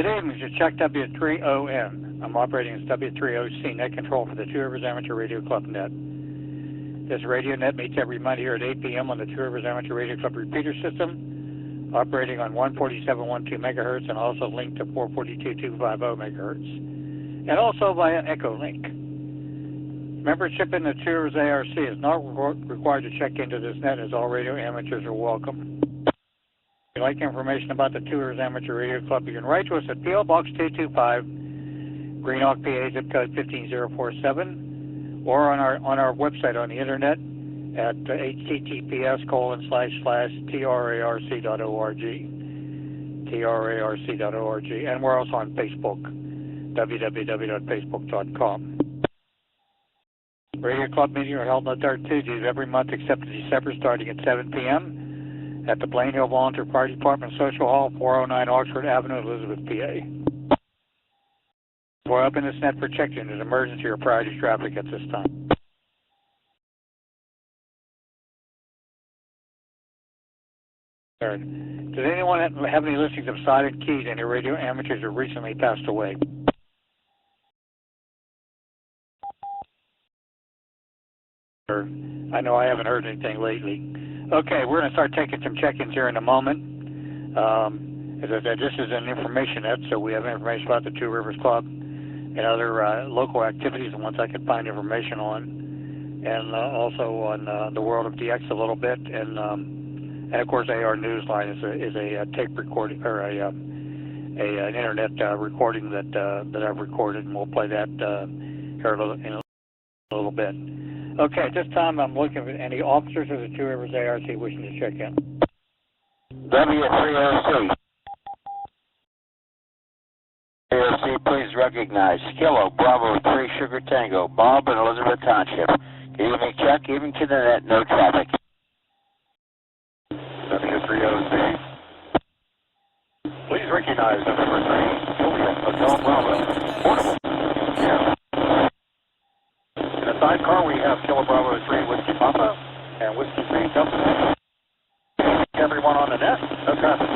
Good evening, this is Chuck W3ON. I'm operating as W3OC net control for the Two Rivers Amateur Radio Club net. This radio net meets every Monday here at 8 p.m. on the Two Rivers Amateur Radio Club repeater system, operating on 147.12 megahertz and also linked to 442.250 megahertz, and also via Echo Link. Membership in the Two Rivers ARC is not required to check into this net, as all radio amateurs are welcome. If you'd like information about the Two Rivers Amateur Radio Club, you can write to us at P.O. Box 225, Greenock, PA, zip code 15047, or on our website on the internet at https://trarc.org, and we're also on Facebook, www.facebook.com. Radio Club meetings are held on the third Tuesdays every month except December, starting at 7 p.m. at the Blaine Hill Volunteer Fire Department Social Hall, 409 Oxford Avenue, Elizabeth, PA. We're up in this net for check-in as emergency or priority traffic at this time. Does anyone have any listings of silent keys? Any radio amateurs who recently passed away? I know I haven't heard anything lately. Okay, we're going to start taking some check-ins here in a moment. As I said, this is an information net, so we have information about the Two Rivers Club and other local activities and ones I can find information on, and also on the world of DX a little bit, and of course AR Newsline is a tape recording, or an internet recording that I've recorded, and we'll play that here in a little bit. Okay, at this time I'm looking for any officers of the Two Rivers ARC wishing to check in. W3OC. ARC, please recognize Kilo Bravo 3 Sugar Tango, Bob in Elizabeth Township. Good evening, Chuck. Evening to the net, no traffic. W3OC. Please recognize November 3, Juliet Hotel Bravo, portable. Yeah. In the sidecar, we have Kilo Bravo 3 Whiskey Papa and Whiskey 3 Delta. Everyone on the net, no traffic.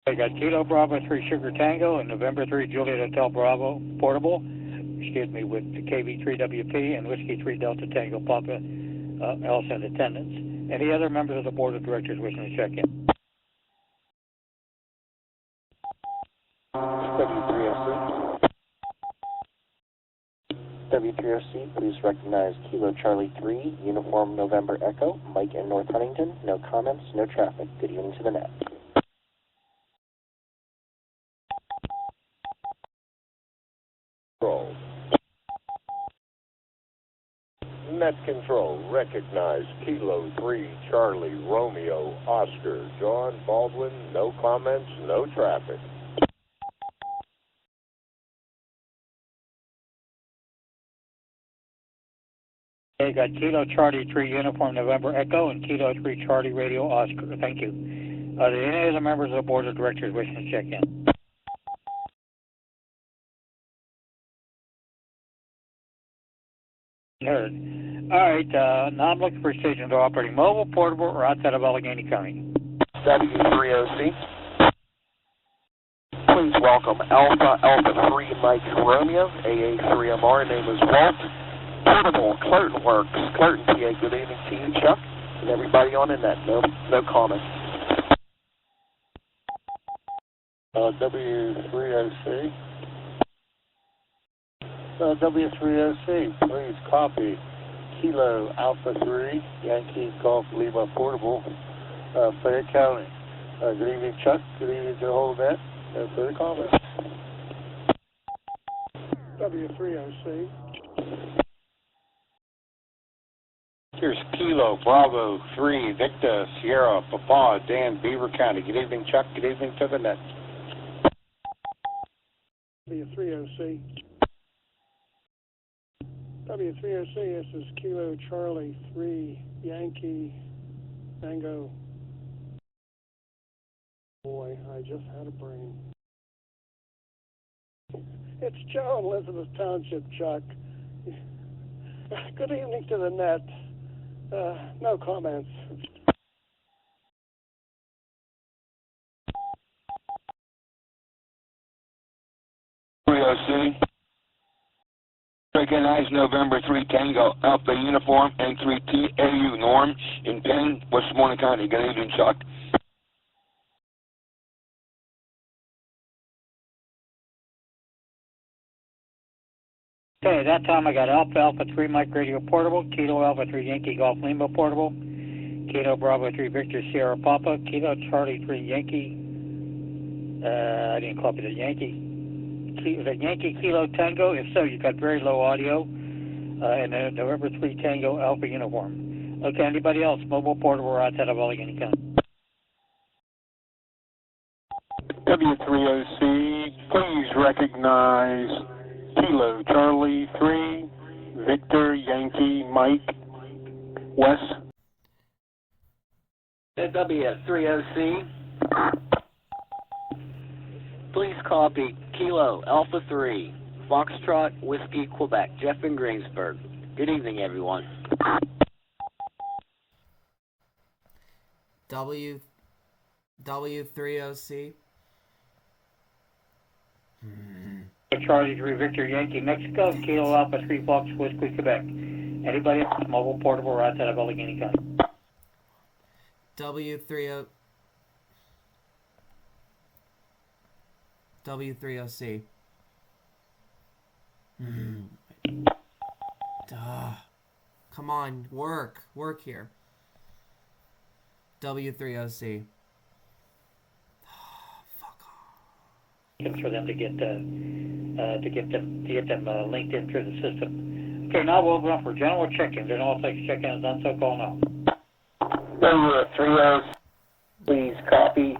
I got Kilo Bravo 3 Sugar Tango and November 3 Juliet Hotel Bravo portable, with KV3WP and Whiskey 3 Delta Tango Papa also in attendance. Any other members of the Board of Directors wishing to check in? W3OC, please recognize Kilo Charlie 3, Uniform November Echo, Mike in North Huntington. No comments, no traffic. Good evening to the net. Control. Net control, recognize Kilo 3, Charlie, Romeo, Oscar, John, Baldwin. No comments, no traffic. Okay, got Kilo Charlie 3 Uniform November Echo and Kilo 3 Charlie Radio Oscar. Thank you. Are there any other members of the Board of Directors wishing to check in? Heard. All right, now I'm looking for stations that are operating mobile, portable, or outside of Allegheny County. W3OC. Please welcome Alpha 3 Mike Romeo, AA3MR, name is Walt. Portable, Clerton Works, Clerton, PA. Good evening to you, Chuck, and everybody on in that. No comments. W3OC. W3OC, please copy Kilo Alpha 3, Yankee Golf Lima Portable, Fayette County. Good evening, Chuck. Good evening to the whole net. No further comments. W3OC. Here's Kilo Bravo 3 Victor Sierra Papa Dan Beaver County. Good evening, Chuck. Good evening to the net. W3OC. W3OC, this is Kilo Charlie 3 Yankee Tango. Boy, I just had a brain. It's Joe, Elizabeth Township, Chuck. Good evening to the net. No comments. 3OC. Recognize November 3 Tango Alpha Uniform and 3 TAU Norm in Penn, Westmoreland County. Good evening, Chuck. Okay, that time I got Alpha 3 Mike Radio Portable, Kilo Alpha 3 Yankee Golf Lima Portable, Kilo Bravo 3 Victor Sierra Papa, Kilo Charlie 3 Yankee, I didn't copy the Yankee. Was it Yankee Kilo Tango? If so, you got very low audio, and then November 3 Tango Alpha Uniform. Okay, anybody else? Mobile portable or outside of Allegheny County? W3OC, please recognize Kilo Charlie 3, Victor Yankee Mike, Wes. W3OC, please copy Kilo Alpha 3, Foxtrot Whiskey Quebec, Jeff in Greensburg. Good evening, everyone. W3OC. Charlie 3 Victor Yankee Mexico, Kilo Alpha 3 Fox Whiskey Quebec. Anybody else? Mobile portable or outside of Allegheny County? W3OC. Duh. Come on, work here. W3OC. Fuck off. For them to get them linked in through the system. Okay, now we'll open up for general check-ins. And all things check-in is done, so call now. W3OC, please copy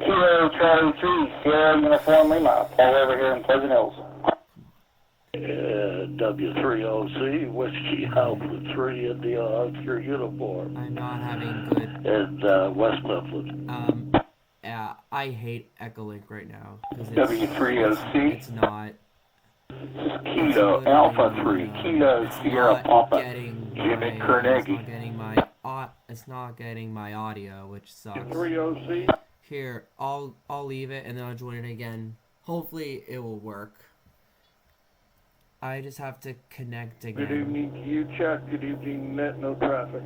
Kilo Charlie 3 Sierra Uniform Lima, Paul over here in Pleasant Hills. W3OC, Whiskey Alpha 3 India Oscar Uniform. I'm not having good. And West Mifflin. Yeah, I hate Echolink right now. W3OC. It's not. Kilo Alpha 3, Kilo Sierra Papa, Jimmy Carnegie. It's not getting my audio, which sucks. 3OC. Here, I'll leave it and then I'll join it again. Hopefully it will work. I just have to connect again. Good evening to you, Chuck. Good evening, net, no traffic.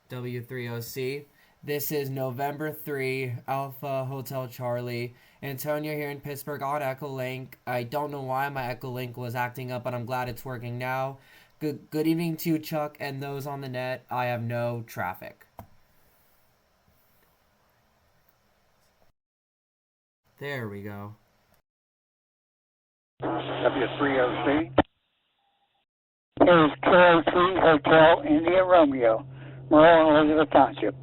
W3OC. This is November 3, Alpha Hotel Charlie. Antonio here in Pittsburgh on Echolink. I don't know why my Echolink was acting up, but I'm glad it's working now. Good evening to you, Chuck, and those on the net. I have no traffic. There we go. W3OC. Here's Kilo 3 Hotel India Romeo, Merle and Elizabeth Township.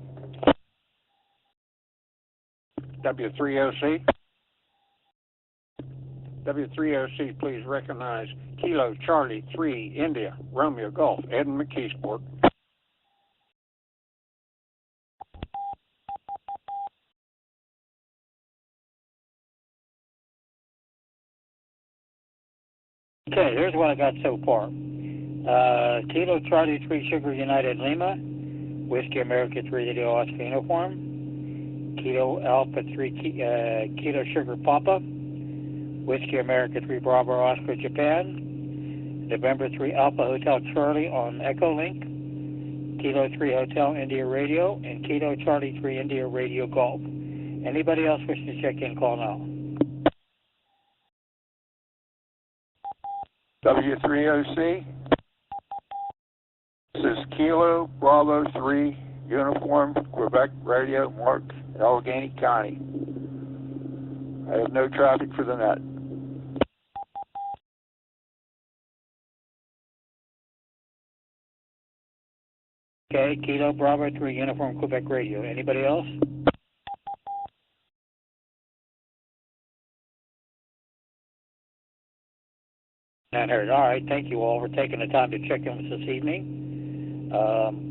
W3OC. W3OC, please recognize Kilo Charlie 3 India Romeo Golf, Ed and McKeesport. Okay, here's what I got so far. Kilo Charlie 3 Sugar United Lima, Whiskey America 3 Radio Oscar Uniform, Kilo Alpha 3 Kilo Sugar Papa, Whiskey America 3 Bravo Oscar Japan, November 3 Alpha Hotel Charlie on Echolink, Kilo 3 Hotel India Radio, and Kilo Charlie 3 India Radio Golf. Anybody else wishing to check in, call now. W3OC. This is Kilo Bravo 3 Uniform Quebec Radio Mark, Allegheny County. I have no traffic for the net. Okay, Kilo Bravo 3 Uniform Quebec Radio. Anybody else? Not heard. All right, thank you all for taking the time to check in with us this evening.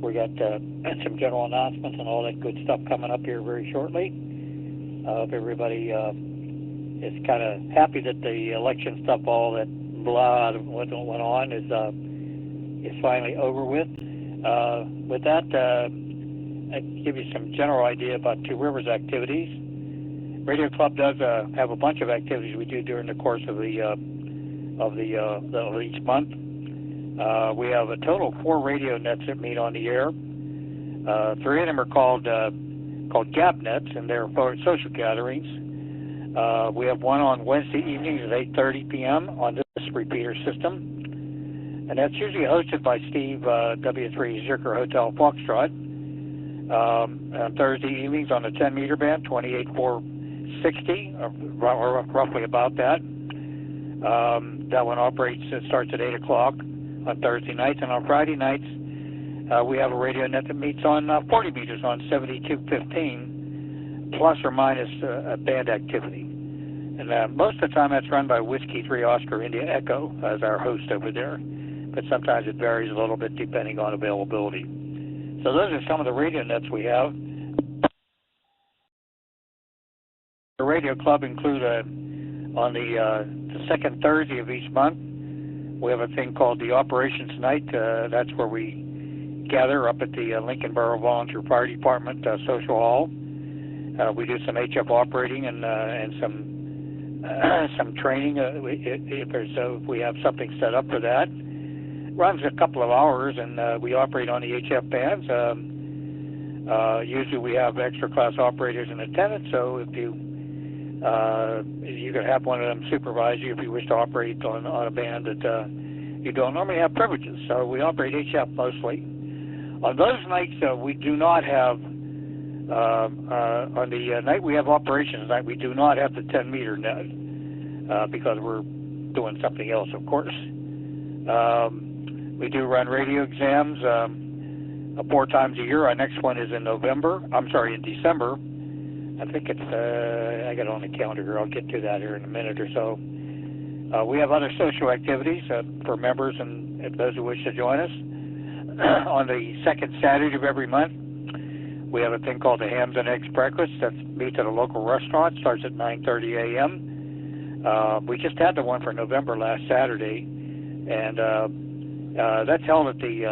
We got some general announcements and all that good stuff coming up here very shortly. If everybody is kind of happy that the election stuff, all that blah what went on, is is finally over with. With that, I can give you some general idea about Two Rivers activities. Radio Club does have a bunch of activities we do during the course of each month. We have a total of 4 radio nets that meet on the air. 3 of them are called gap nets, and they're for social gatherings. We have one on Wednesday evenings at 8:30 p.m. on this repeater system, and that's usually hosted by Steve W3 Zirker Hotel Foxtrot. On Thursday evenings on the 10-meter band, 28460, or roughly about that. That one starts at 8 o'clock on Thursday nights, and on Friday nights we have a radio net that meets on 40 meters on 7215, plus or minus band activity. And most of the time that's run by Whiskey 3 Oscar India Echo as our host over there, but sometimes it varies a little bit depending on availability. So those are some of the radio nets we have. The Radio Club include on the second Thursday of each month, we have a thing called the Operations Night. That's where we gather up at the Lincoln Borough Volunteer Fire Department Social Hall. We do some HF operating and some training if we have something set up for that. Runs a couple of hours, and we operate on the HF bands. Usually we have extra class operators in attendance, so if you can have one of them supervise you if you wish to operate on a band that you don't normally have privileges. So we operate HF mostly. On those nights, we do not have, on the night we have operations night, we do not have the 10-meter net because we're doing something else, of course. We do run radio exams 4 times a year. Our next one is in December. I think it's, I got it on the calendar here. I'll get to that here in a minute or so. We have other social activities for members and those who wish to join us. On the second Saturday of every month, we have a thing called the Hams and Eggs Breakfast that meets at a local restaurant. Starts at 9:30 a.m. We just had the one for November last Saturday, and that's held at the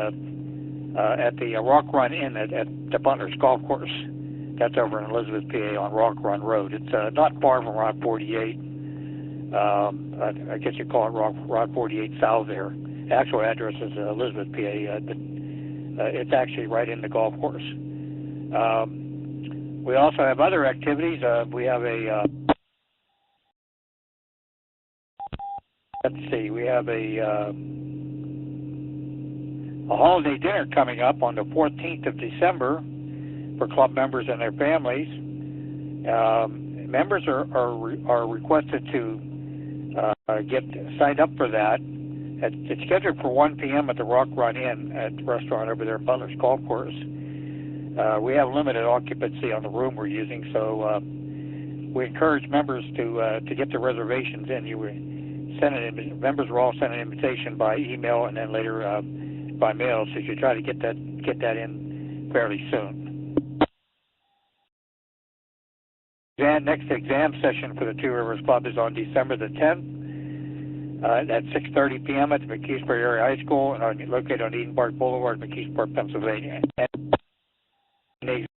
Rock Run Inn at the Butler's Golf Course. That's over in Elizabeth, PA on Rock Run Road. It's not far from Route 48. I guess you call it Route 48 South there. The actual address is Elizabeth, PA. It's actually right in the golf course. We also have other activities. We have we have a holiday dinner coming up on the 14th of December for club members and their families. Members are requested to get signed up for that. It's scheduled for 1 p.m. at the Rock Run Inn at the restaurant over there at Butler's Golf Course. We have limited occupancy on the room we're using, so we encourage members to get their reservations in. Members were all sent an invitation by email and then later by mail, so you should try to get that in fairly soon. Next exam session for the Two Rivers Club is on December the 10th. At 6:30 p.m. at the McKeesport Area High School, located on Eden Park Boulevard, McKeesport, Pennsylvania. And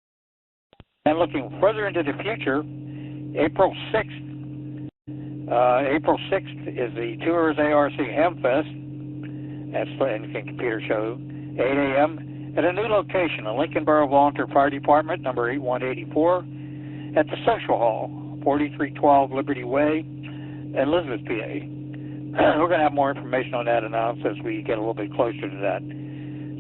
looking further into the future, April 6th is the Two Rivers ARC Hamfest. That's the computer show, 8 a.m. at a new location, the Lincoln Borough Volunteer Fire Department, number 8184, at the Social Hall, 4312 Liberty Way, in Elizabeth, PA. We're going to have more information on that announced as we get a little bit closer to that.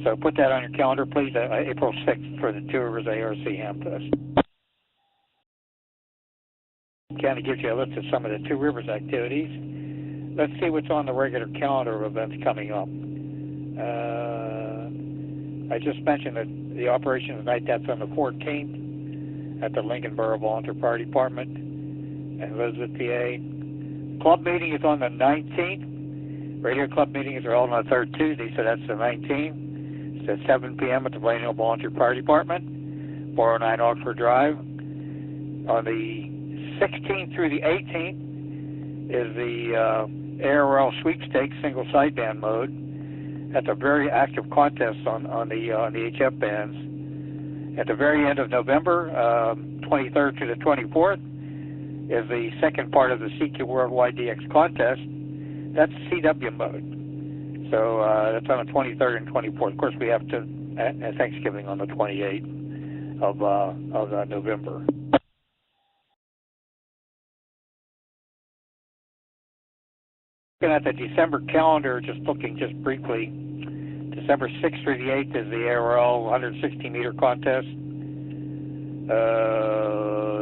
So put that on your calendar, please, April 6th for the Two Rivers ARC Hamfest. Kind of gives you a list of some of the Two Rivers activities. Let's see what's on the regular calendar of events coming up. I just mentioned that the Operations Night, that's on the 14th at the Lincoln Borough Volunteer Fire Department in Elizabeth, PA. Club meeting is on the 19th. Radio club meetings are held on the third Tuesday, so that's the 19th. It's at 7 p.m. at the Blaine Hill Volunteer Fire Department, 409 Oxford Drive. On the 16th through the 18th is the ARL Sweepstakes single sideband mode. That's a very active contest on the HF bands. At the very end of November, 23rd to the 24th, is the second part of the CQ Worldwide DX contest. That's CW mode. So that's on the 23rd and 24th. Of course, we have Thanksgiving on the 28th of November. Looking at the December calendar, just briefly, December 6th through the 8th is the ARL 160-meter contest.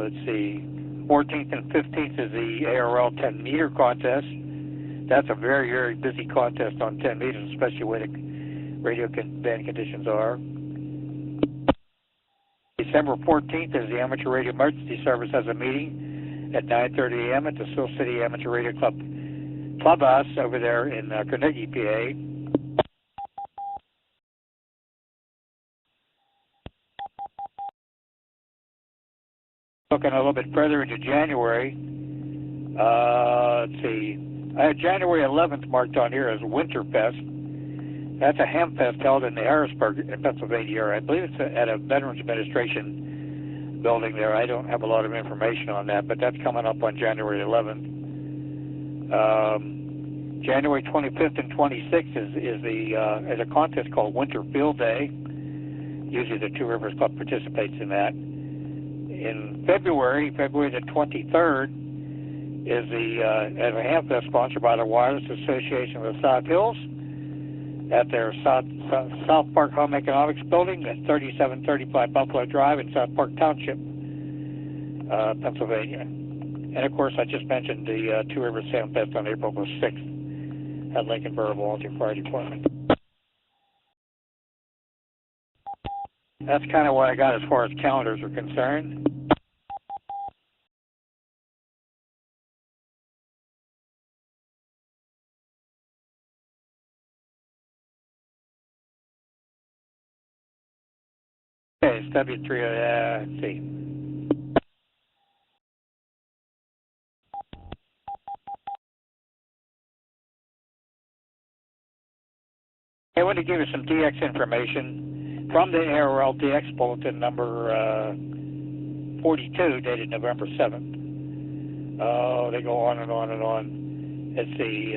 Let's see, 14th and 15th is the ARL 10-meter contest. That's a very, very busy contest on 10 meters, especially where the radio band conditions are. December 14th is the Amateur Radio Emergency Service has a meeting at 9:30 a.m. at the Sioux City Amateur Radio Clubhouse over there in Carnegie, PA. Looking a little bit further into January, let's see, I have January 11th marked on here as Winterfest. That's a ham fest held in Harrisburg, in Pennsylvania. I believe it's at a Veterans Administration building there. I don't have a lot of information on that, but that's coming up on January 11th. January 25th and 26th is a contest called Winter Field Day. Usually the Two Rivers Club participates in that. In February the 23rd, is as a ham fest sponsored by the Wireless Association of the South Hills at their South Park Home Economics Building at 3735 Buffalo Drive in South Park Township, Pennsylvania. And of course, I just mentioned the Two Rivers Ham Fest on April the 6th at Lincoln Borough Volunteer Fire Department. That's kind of what I got as far as calendars are concerned. Okay, it's W3, let's see. I want to give you some DX information from the ARL DX Bulletin number 42, dated November 7th. Oh, they go on and on and on. Let's see,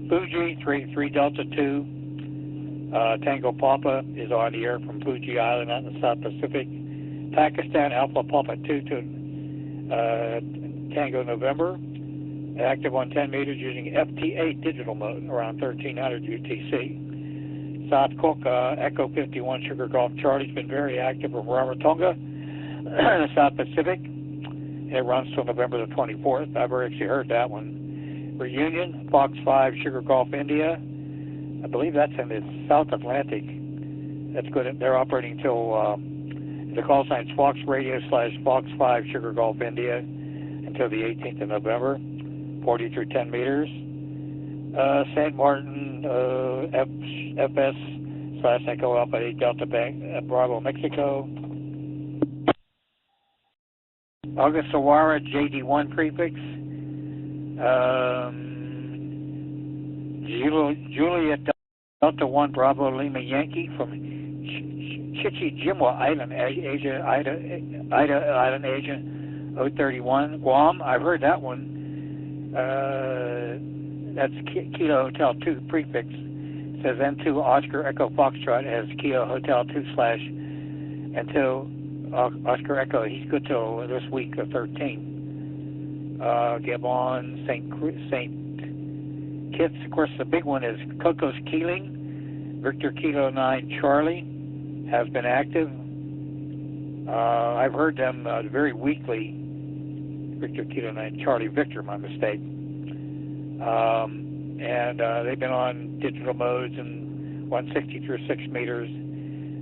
Fuji 3 Delta 2. Tango Papa is on the air from Fuji Island out in the South Pacific. Pakistan Alpha Papa 2 to Tango November. Active on 10 meters using FT8 digital mode around 1300 UTC. South Cook Echo 51 Sugar Golf Charlie's been very active from Rarotonga in the South Pacific. It runs till November the 24th. I've actually heard that one. Reunion Fox 5 Sugar Golf India. I believe that's in the South Atlantic. That's good. They're operating till the call sign's Fox Radio / Fox 5 Sugar Golf India until the 18th of November, 40 through 10 meters. St. Martin FS / Echo Alpha 8 Delta Bank Bravo, Mexico. Augustawara JD1 prefix. Juliet Delta 1 Bravo Lima Yankee from Chichijimwa Island, Asia, Ida Island, Asia, 031. Guam, I've heard that one. That's Kilo Hotel 2 prefix. It says N2 Oscar Echo Foxtrot as Kilo Hotel 2 / until Oscar Echo. He's good till this week, the 13th. Gabon, St. Kitts, of course, the big one is Cocos Keeling. Victor Kilo 9 Charlie has been active. I've heard them very weekly. Victor Kilo 9 Charlie Victor, my mistake. And they've been on digital modes and 160 through 6 meters.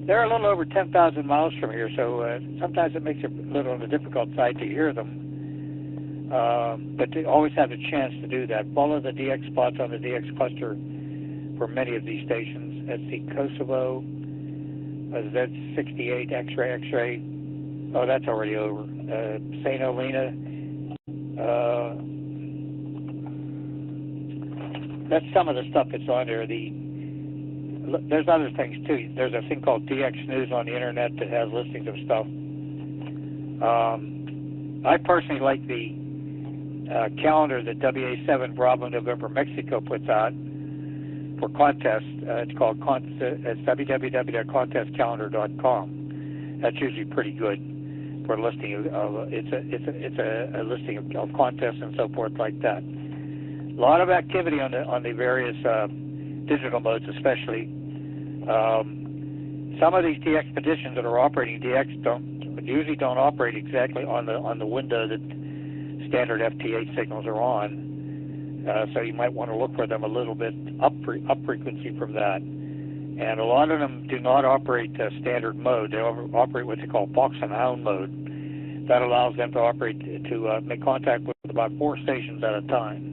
They're a little over 10,000 miles from here, so sometimes it makes it a little on the difficult side to hear them. But they always have a chance to do that. Follow the DX spots on the DX cluster for many of these stations. Let's see, Kosovo, Z68, X-ray. Oh, that's already over. St. Helena. That's some of the stuff that's on there. The there's other things too. There's a thing called DX News on the internet that has listings of stuff. I personally like the calendar that WA7 Bravo November Mexico puts out for contests. It's called it's www.contestcalendar.com. That's usually pretty good for listing of it's a listing of contests and so forth like that. A lot of activity on the various digital modes, especially. Some of these DX petitions that are operating DX usually don't operate exactly on the window that standard FT8 signals are on. So you might want to look for them a little bit up frequency from that. And a lot of them do not operate standard mode. They operate what they call fox and hound mode. That allows them to operate to make contact with about 4 stations at a time.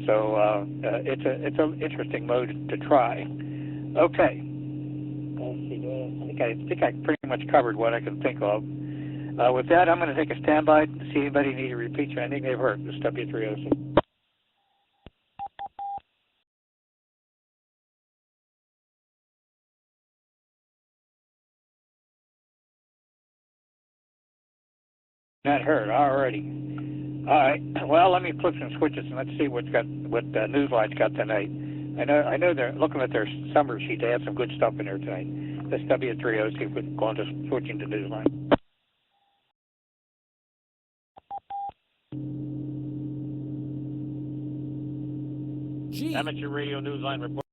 So it's an interesting mode to try. Okay. I think I pretty much covered what I can think of. With that, I'm going to take a standby to see anybody need to repeat anything they've heard. This is W306. Not heard already. All right. Well, let me flip some switches and let's see what Newsline's got tonight. I know they're looking at their summary sheet. They have some good stuff in there tonight. This W306. See if we can go on to switching to Newsline. Amateur Radio Newsline report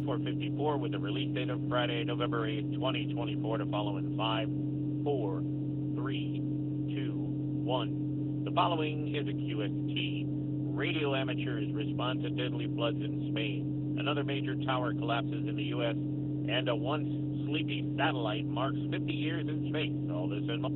454 with the release date of Friday, November 8th, 2024 to follow in 5, 4, 3, 2, 1. The following is a QST. Radio amateurs respond to deadly floods in Spain. Another major tower collapses in the U.S. And a once sleepy satellite marks 50 years in space. All this and more.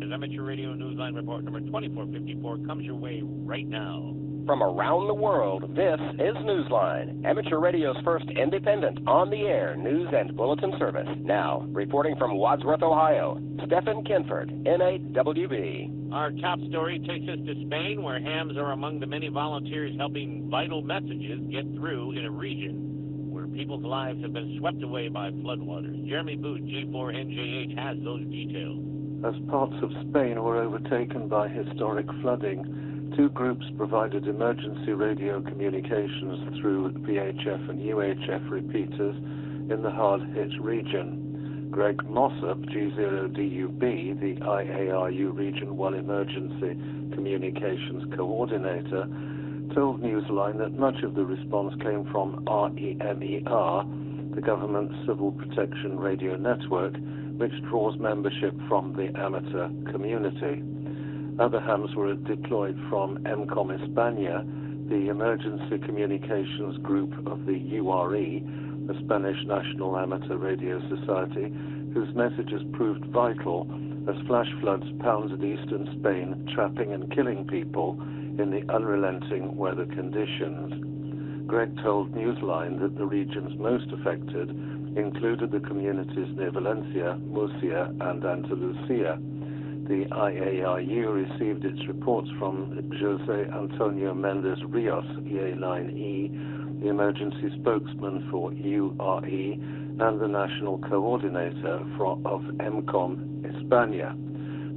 As Amateur Radio Newsline report number 2454 comes your way right now. From around the world, this is Newsline, Amateur Radio's first independent, on-the-air news and bulletin service. Now, reporting from Wadsworth, Ohio, Stephen Kinford, N8WB. Our top story takes us to Spain, where hams are among the many volunteers helping vital messages get through in a region where people's lives have been swept away by floodwaters. Jeremy Boot, G4NJH, has those details. As parts of Spain were overtaken by historic flooding, 2 groups provided emergency radio communications through VHF and UHF repeaters in the hard-hit region. Greg Mossop, G0DUB, the IARU Region 1 Emergency Communications Coordinator, told Newsline that much of the response came from REMER, the government's civil protection radio network, which draws membership from the amateur community. Other hams were deployed from EMCOM España, the Emergency Communications Group of the URE, the Spanish National Amateur Radio Society, whose messages proved vital as flash floods pounded eastern Spain, trapping and killing people in the unrelenting weather conditions. Greg told Newsline that the regions most affected included the communities near Valencia, Murcia, and Andalusia. The IARU received its reports from José Antonio Méndez Rios, EA9E, the emergency spokesman for URE, and the national coordinator of EMCOM España.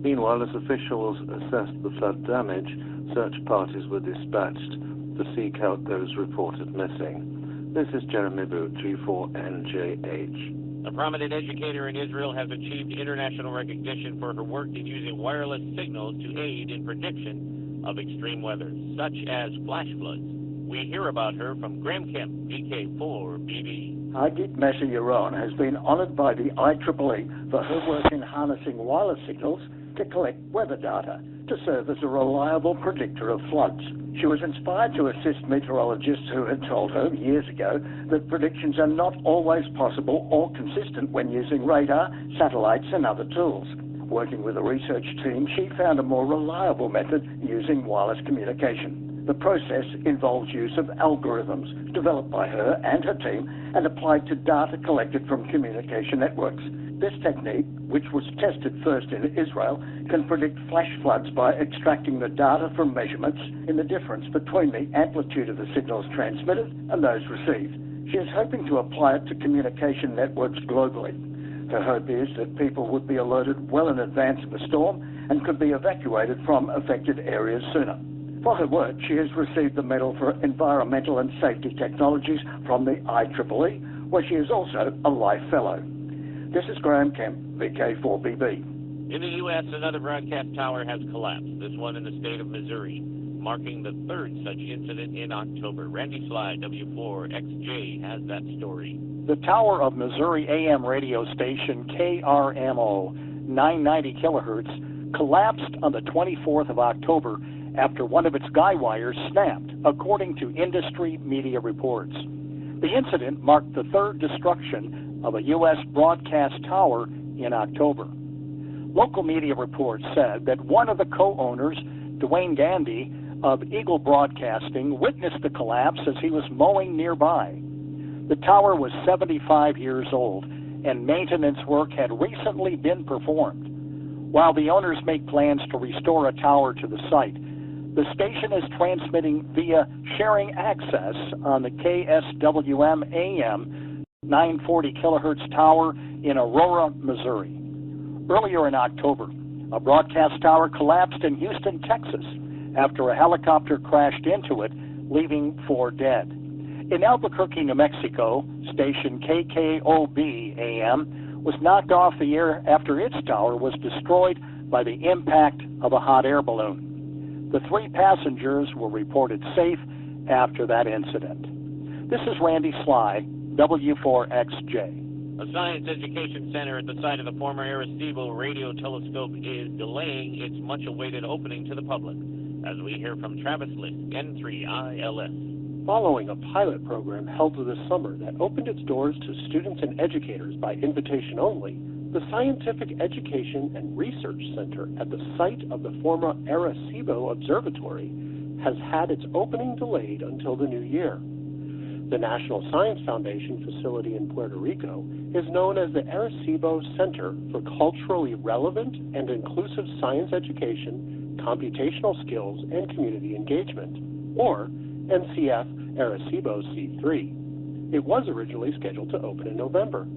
Meanwhile, as officials assessed the flood damage, search parties were dispatched to seek out those reported missing. This is Jeremy Boot, G4NJH. A prominent educator in Israel has achieved international recognition for her work in using wireless signals to aid in prediction of extreme weather, such as flash floods. We hear about her from Graham Kemp, VK4BB. Hagit Messer-Yaron has been honored by the IEEE for her work in harnessing wireless signals to collect weather data to serve as a reliable predictor of floods. She was inspired to assist meteorologists who had told her years ago that predictions are not always possible or consistent when using radar, satellites, and other tools. Working with a research team, she found a more reliable method using wireless communication. The process involves use of algorithms developed by her and her team and applied to data collected from communication networks. This technique, which was tested first in Israel, can predict flash floods by extracting the data from measurements in the difference between the amplitude of the signals transmitted and those received. She is hoping to apply it to communication networks globally. Her hope is that people would be alerted well in advance of a storm and could be evacuated from affected areas sooner. For her work, she has received the Medal for Environmental and Safety Technologies from the IEEE, where she is also a Life Fellow. This is Graham Kemp, VK4BB. In the U.S., another broadcast tower has collapsed, this one in the state of Missouri, marking the third such incident in October. Randy Sly, W4XJ, has that story. The tower of Missouri AM radio station KRMO 990 kilohertz collapsed on the 24th of October after one of its guy wires snapped, according to industry media reports. The incident marked the third destruction of a U.S. broadcast tower in October. Local media reports said that one of the co-owners, Dwayne Gandy of Eagle Broadcasting, witnessed the collapse as he was mowing nearby. The tower was 75 years old, and maintenance work had recently been performed. While the owners make plans to restore a tower to the site, the station is transmitting via sharing access on the KSWM AM 940 kilohertz tower in Aurora, Missouri. Earlier in October, a broadcast tower collapsed in Houston, Texas, after a helicopter crashed into it, leaving 4 dead. In Albuquerque, New Mexico, station KKOB AM was knocked off the air after its tower was destroyed by the impact of a hot air balloon. The 3 passengers were reported safe after that incident. This is Randy Sly, W4XJ. A science education center at the site of the former Arecibo radio telescope is delaying its much-awaited opening to the public, as we hear from Travis Lisk, N3ILS. Following a pilot program held this summer that opened its doors to students and educators by invitation only, the Scientific Education and Research Center at the site of the former Arecibo Observatory has had its opening delayed until the new year. The National Science Foundation facility in Puerto Rico is known as the Arecibo Center for Culturally Relevant and Inclusive Science Education, Computational Skills, and Community Engagement, or NCF Arecibo C3. It was originally scheduled to open in November.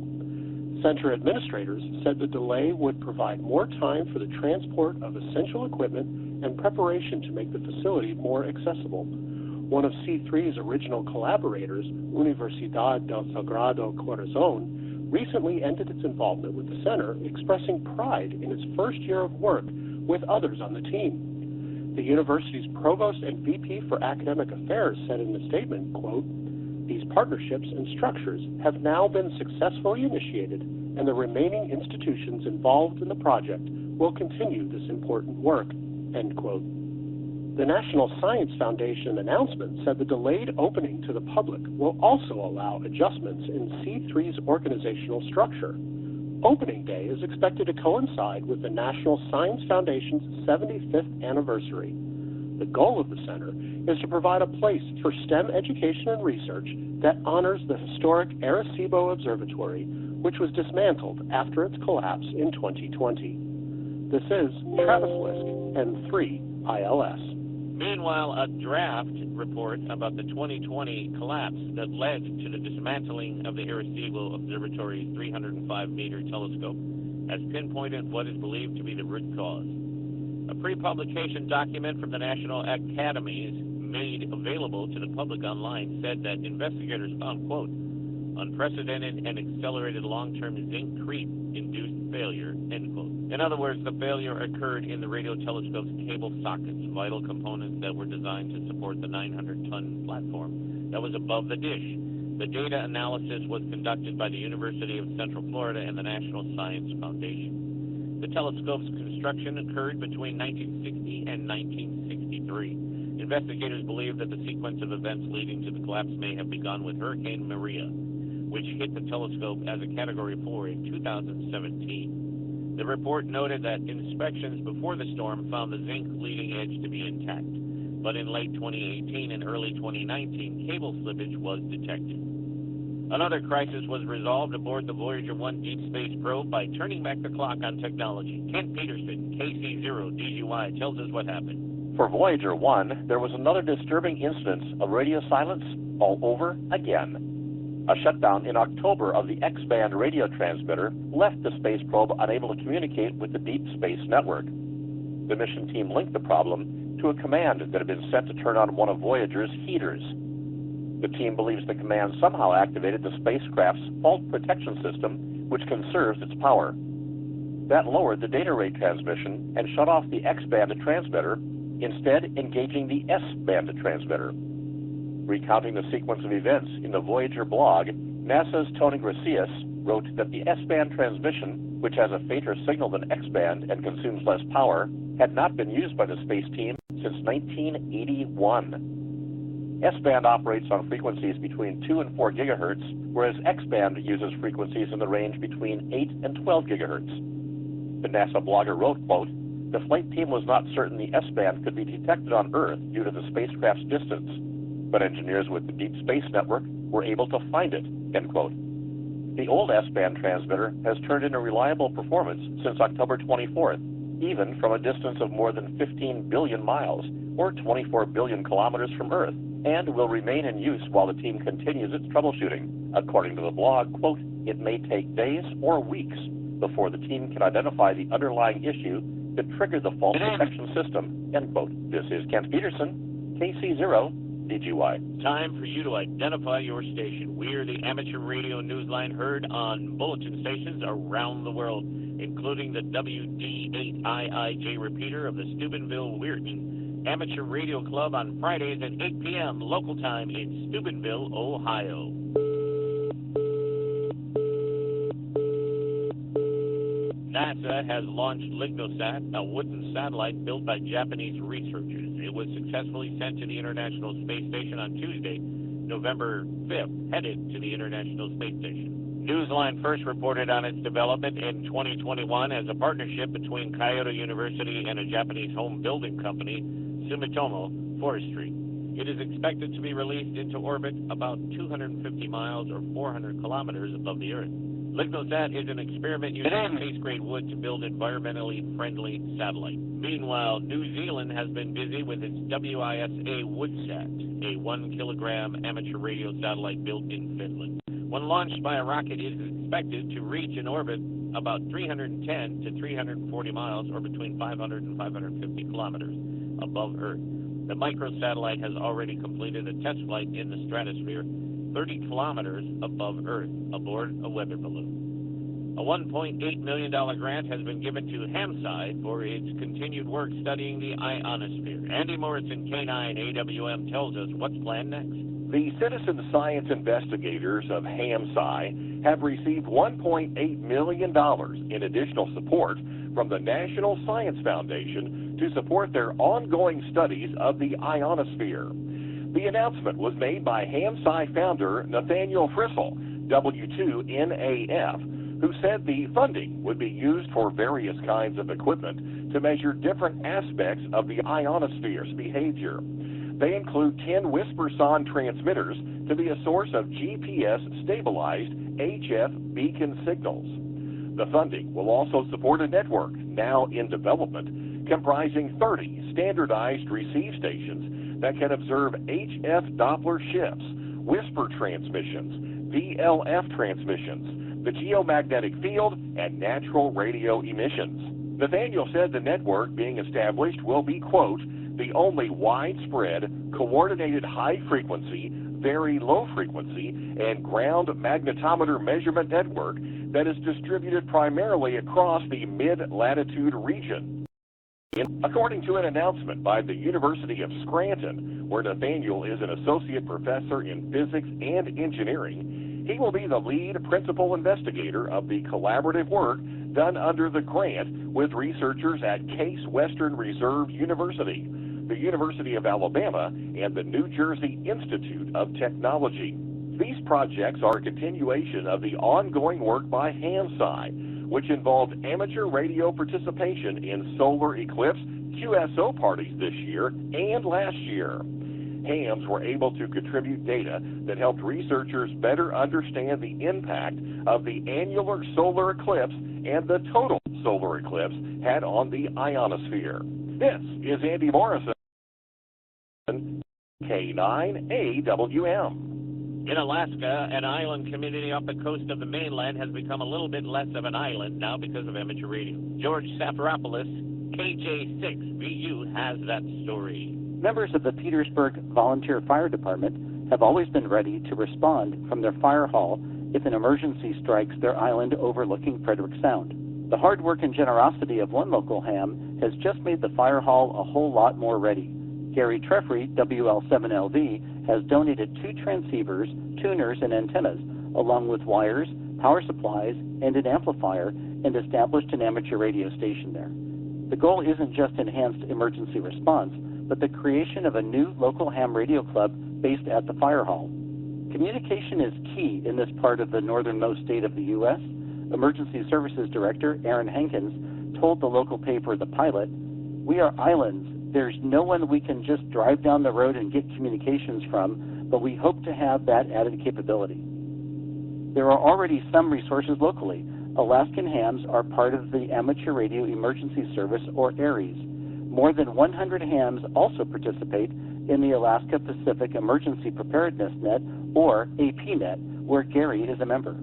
Center administrators said the delay would provide more time for the transport of essential equipment and preparation to make the facility more accessible. One of C3's original collaborators, Universidad del Sagrado Corazon, recently ended its involvement with the center, expressing pride in its first year of work with others on the team. The university's provost and VP for academic affairs said in a statement, quote, "These partnerships and structures have now been successfully initiated, and the remaining institutions involved in the project will continue this important work," end quote. The National Science Foundation announcement said the delayed opening to the public will also allow adjustments in C3's organizational structure. Opening day is expected to coincide with the National Science Foundation's 75th anniversary. The goal of the center is to provide a place for STEM education and research that honors the historic Arecibo Observatory, which was dismantled after its collapse in 2020. This is Travis Lisk, N3ILS. Meanwhile, a draft report about the 2020 collapse that led to the dismantling of the Arecibo Observatory's 305-meter telescope has pinpointed what is believed to be the root cause. A pre-publication document from the National Academies made available to the public online said that investigators found, quote, unprecedented and accelerated long-term zinc creep-induced failure, end quote. In other words, the failure occurred in the radio telescope's cable sockets, vital components that were designed to support the 900-ton platform that was above the dish. The data analysis was conducted by the University of Central Florida and the National Science Foundation. The telescope's construction occurred between 1960 and 1963. Investigators believe that the sequence of events leading to the collapse may have begun with Hurricane Maria, which hit the telescope as a Category 4 in 2017. The report noted that inspections before the storm found the zinc leading edge to be intact, but in late 2018 and early 2019, cable slippage was detected. Another crisis was resolved aboard the Voyager 1 Deep Space probe by turning back the clock on technology. Kent Peterson, KC0DGY, tells us what happened. For Voyager 1, there was another disturbing instance of radio silence all over again. A shutdown in October of the X-band radio transmitter left the space probe unable to communicate with the Deep Space Network. The mission team linked the problem to a command that had been sent to turn on one of Voyager's heaters. The team believes the command somehow activated the spacecraft's fault protection system, which conserves its power. That lowered the data rate transmission and shut off the X-band transmitter, instead engaging the S-band transmitter. Recounting the sequence of events in the Voyager blog, NASA's Tony Gracias wrote that the S-band transmission, which has a fainter signal than X-band and consumes less power, had not been used by the space team since 1981. S-band operates on frequencies between 2 and 4 gigahertz, whereas X-band uses frequencies in the range between 8 and 12 gigahertz. The NASA blogger wrote, quote, "The flight team was not certain the S-band could be detected on Earth due to the spacecraft's distance, but engineers with the Deep Space Network were able to find it," end quote. The old S-band transmitter has turned in a reliable performance since October 24th, even from a distance of more than 15 billion miles, or 24 billion kilometers from Earth, and will remain in use while the team continues its troubleshooting. According to the blog, quote, "It may take days or weeks before the team can identify the underlying issue that triggered the fault protection system," end quote. This is Kent Peterson, KC0 DGY. Time for you to identify your station. We're the amateur radio newsline heard on bulletin stations around the world, including the WD8IIJ repeater of the Steubenville-Weirton Amateur Radio Club on Fridays at 8 p.m. local time in Steubenville, Ohio. NASA has launched LignoSat, a wooden satellite built by Japanese researchers. It was successfully sent to the International Space Station on Tuesday, November 5th, headed to the International Space Station. Newsline first reported on its development in 2021 as a partnership between Kyoto University and a Japanese home building company, Sumitomo Forestry. It is expected to be released into orbit about 250 miles or 400 kilometers above the Earth. LignoSat is an experiment using space-grade wood to build environmentally friendly satellite. Meanwhile, New Zealand has been busy with its WISA WoodSat, a 1-kilogram amateur radio satellite built in Finland. When launched by a rocket, it is expected to reach an orbit about 310 to 340 miles, or between 500 and 550 kilometers above Earth. The microsatellite has already completed a test flight in the stratosphere, 30 kilometers above Earth, aboard a weather balloon. A $1.8 million grant has been given to HAMSI for its continued work studying the ionosphere. Andy Morrison, K9 AWM, tells us what's planned next. The citizen science investigators of HAMSI have received $1.8 million in additional support from the National Science Foundation to support their ongoing studies of the ionosphere. The announcement was made by HAMSI founder Nathaniel Frissell, W2NAF, who said the funding would be used for various kinds of equipment to measure different aspects of the ionosphere's behavior. They include 10 WhisperSON transmitters to be a source of GPS-stabilized HF beacon signals. The funding will also support a network, now in development, comprising 30 standardized receive stations that can observe HF Doppler shifts, whisper transmissions, VLF transmissions, the geomagnetic field, and natural radio emissions. Nathaniel said the network being established will be, quote, the only widespread, coordinated high-frequency, very low-frequency, and ground magnetometer measurement network that is distributed primarily across the mid-latitude region. According to an announcement by the University of Scranton, where Nathaniel is an associate professor in physics and engineering, he will be the lead principal investigator of the collaborative work done under the grant with researchers at Case Western Reserve University, the University of Alabama, and the New Jersey Institute of Technology. These projects are a continuation of the ongoing work by HAMSI, which involved amateur radio participation in solar eclipse QSO parties this year and last year. HAMS were able to contribute data that helped researchers better understand the impact of the annular solar eclipse and the total solar eclipse had on the ionosphere. This is Andy Morrison, K9 AWM. In Alaska, an island community off the coast of the mainland has become a little bit less of an island now because of amateur radio. George Safaropoulos, KJ6VU, has that story. Members of the Petersburg Volunteer Fire Department have always been ready to respond from their fire hall if an emergency strikes their island overlooking Frederick Sound. The hard work and generosity of one local ham has just made the fire hall a whole lot more ready. Gary Treffry, WL7LV, has donated 2 transceivers, tuners, and antennas, along with wires, power supplies, and an amplifier, and established an amateur radio station there. The goal isn't just enhanced emergency response, but the creation of a new local ham radio club based at the fire hall. Communication is key in this part of the northernmost state of the U.S. Emergency Services Director Aaron Hankins told the local paper The Pilot, "We are islands. There's no one we can just drive down the road and get communications from, but we hope to have that added capability." There are already some resources locally. Alaskan hams are part of the Amateur Radio Emergency Service, or ARES. More than 100 hams also participate in the Alaska Pacific Emergency Preparedness Net, or APNet, where Gary is a member.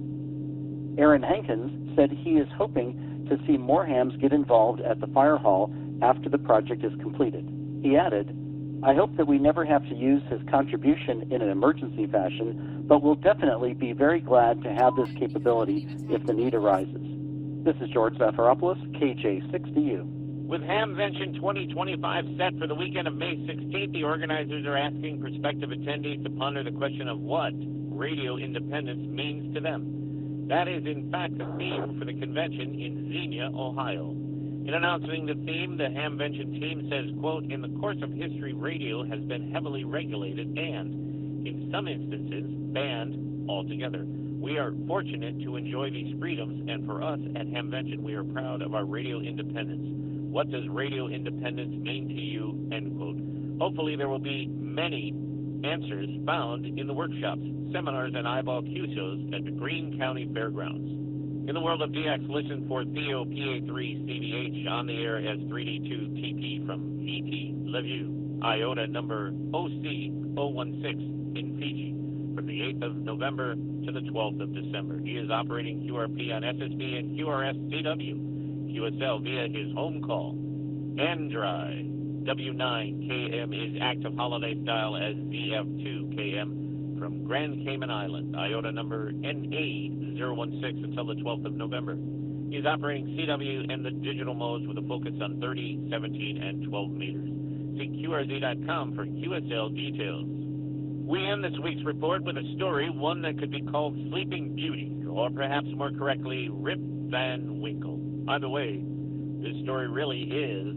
Aaron Hankins said he is hoping to see more hams get involved at the fire hall after the project is completed. He added, "I hope that we never have to use his contribution in an emergency fashion, but we'll definitely be very glad to have this capability if the need arises." This is George Zafiropoulos, KJ6DU. With Hamvention 2025 set for the weekend of May 16th, the organizers are asking prospective attendees to ponder the question of what radio independence means to them. That is, in fact, the theme for the convention in Xenia, Ohio. In announcing the theme, the Hamvention team says, quote, "In the course of history, radio has been heavily regulated and, in some instances, banned altogether. We are fortunate to enjoy these freedoms, and for us at Hamvention, we are proud of our radio independence. What does radio independence mean to you?" End quote. Hopefully there will be many answers found in the workshops, seminars, and eyeball QSOs at the Greene County Fairgrounds. In the world of DX, listen for Theo PA3CVH on the air as 3D2TP from VT Lviv, Iota number OC016 in Fiji, from the 8th of November to the 12th of December. He is operating QRP on SSB and QRS-CW. QSL via his home call. Andri W9KM is active holiday style as ZF2KM from Grand Cayman Island, Iota number NA016 until the 12th of November. He is operating CW and the digital modes with a focus on 30, 17, and 12 meters. See QRZ.com for QSL details. We end this week's report with a story, one that could be called Sleeping Beauty, or perhaps more correctly, Rip Van Winkle. Either way, this story really is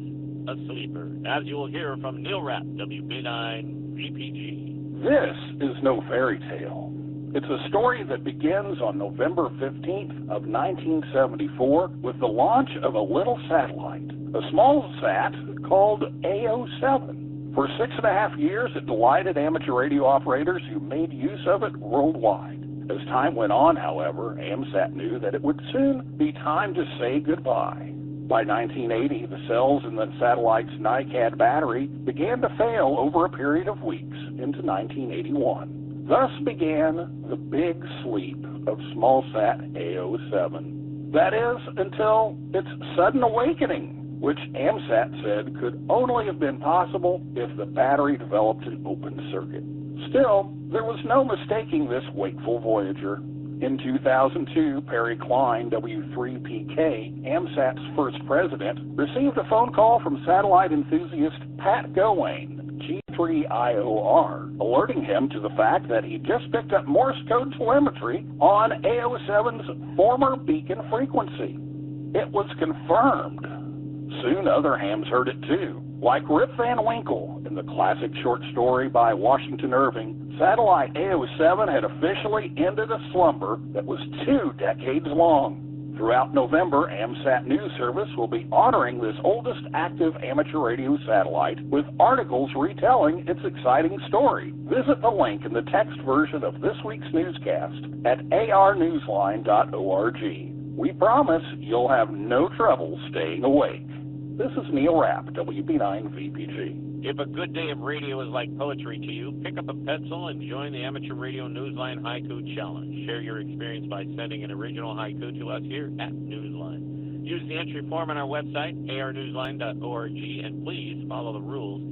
a sleeper, as you will hear from Neil Rapp, WB9 VPG. This is no fairy tale. It's a story that begins on November 15th of 1974 with the launch of a little satellite, a small sat called AO7. For 6.5 years, it delighted amateur radio operators who made use of it worldwide. As time went on, however, AMSAT knew that it would soon be time to say goodbye. By 1980, the cells in the satellite's NICAD battery began to fail over a period of weeks into 1981. Thus began the big sleep of smallsat AO7. That is, until its sudden awakening, which AMSAT said could only have been possible if the battery developed an open circuit. Still, there was no mistaking this wakeful Voyager. In 2002, Perry Klein, W3PK, AMSAT's first president, received a phone call from satellite enthusiast Pat Gowain, G3IOR, alerting him to the fact that he just picked up Morse code telemetry on AO7's former beacon frequency. It was confirmed. Soon other hams heard it too. Like Rip Van Winkle in the classic short story by Washington Irving, satellite AO7 had officially ended a slumber that was 2 decades long. Throughout November, AMSAT News Service will be honoring this oldest active amateur radio satellite with articles retelling its exciting story. Visit the link in the text version of this week's newscast at arnewsline.org. We promise you'll have no trouble staying awake. This is Neil Rapp, WB9 VPG. If a good day of radio is like poetry to you, pick up a pencil and join the Amateur Radio Newsline Haiku Challenge. Share your experience by sending an original haiku to us here at Newsline. Use the entry form on our website, arnewsline.org, and please follow the rules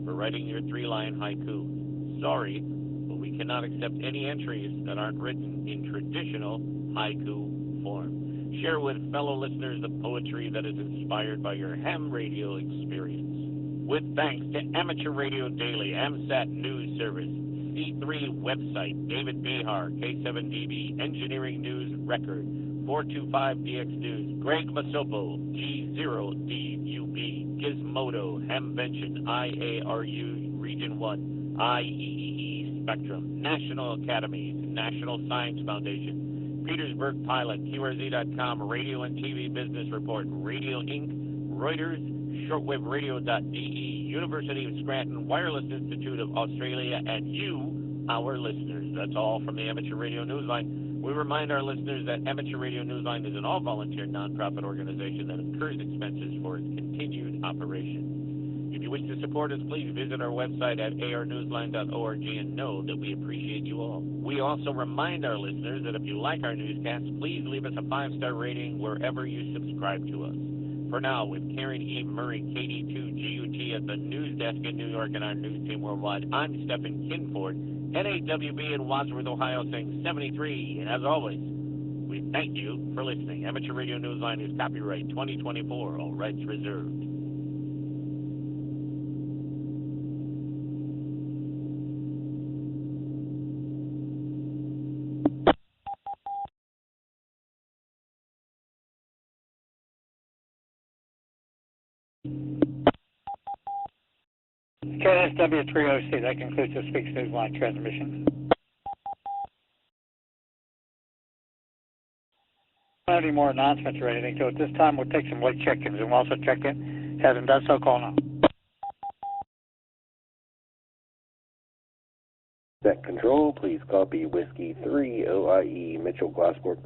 for writing your 3-line haiku. Sorry, but we cannot accept any entries that aren't written in traditional haiku form. Share with fellow listeners the poetry that is inspired by your ham radio experience. With thanks to Amateur Radio Daily, AMSAT News Service, C3 website, David Behar, K7DB, Engineering News Record, 425DX News, Greg Masopo, G0DUB, Gizmodo, Hamvention, IARU, Region 1, IEEE Spectrum, National Academies, National Science Foundation, Petersburg Pilot, QRZ.com, Radio and TV Business Report, Radio Inc., Reuters, shortwaveradio.de, University of Scranton, Wireless Institute of Australia, and you, our listeners. That's all from the Amateur Radio Newsline. We remind our listeners that Amateur Radio Newsline is an all-volunteer nonprofit organization that incurs expenses for its continued operation. If you wish to support us, please visit our website at arnewsline.org and know that we appreciate you all. We also remind our listeners that if you like our newscasts, please leave us a 5-star rating wherever you subscribe to us. For now, with Karen E. Murray, KD2GUT at the news desk in New York and our news team worldwide, I'm Stephen Kinford, NAWB in Wadsworth, Ohio, saying 73. And as always, we thank you for listening. Amateur Radio Newsline is copyright 2024, all rights reserved. KSW3OC, that concludes this week's Newsline transmission. I don't have any more announcements or anything, so at this time we'll take some late check-ins, and we'll also check in. Hasn't done so, call now. Set control, please copy Whiskey 3 OIE Mitchell Glassport.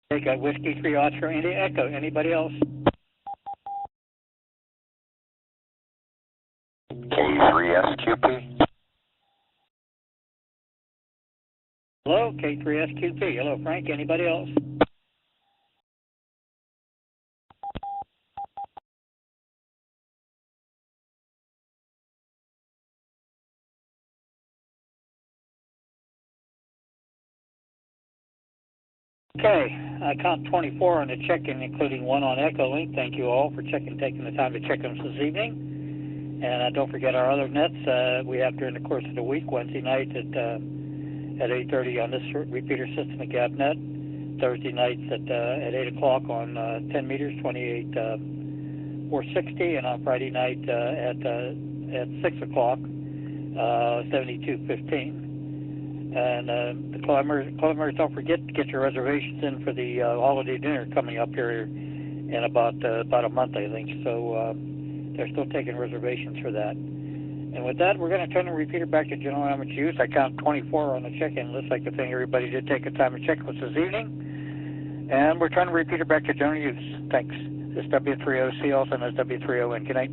They got Whiskey 3 Oscar India Echo. Anybody else? K3SQP. Hello, K3SQP. Hello, Frank. Anybody else? Okay, I count 24 on the check-in, including one on Echo Link. Thank you all for taking the time to check them this evening. And don't forget our other nets we have during the course of the week, Wednesday night at 8:30 on this repeater system at GapNet, Thursday nights at 8 o'clock on 10 meters, 28.460, and on Friday night at 6 o'clock, 72.15. And the climbers, don't forget to get your reservations in for the holiday dinner coming up here in about a month, I think. So they're still taking reservations for that. And with that, we're going to turn the repeater back to general amateur use. I count 24 on the check-in list. Like to thank everybody did take the time to check with us this evening. And we're turning the repeater back to general use. Thanks. This is W3OC, also known as W3ON. Good night.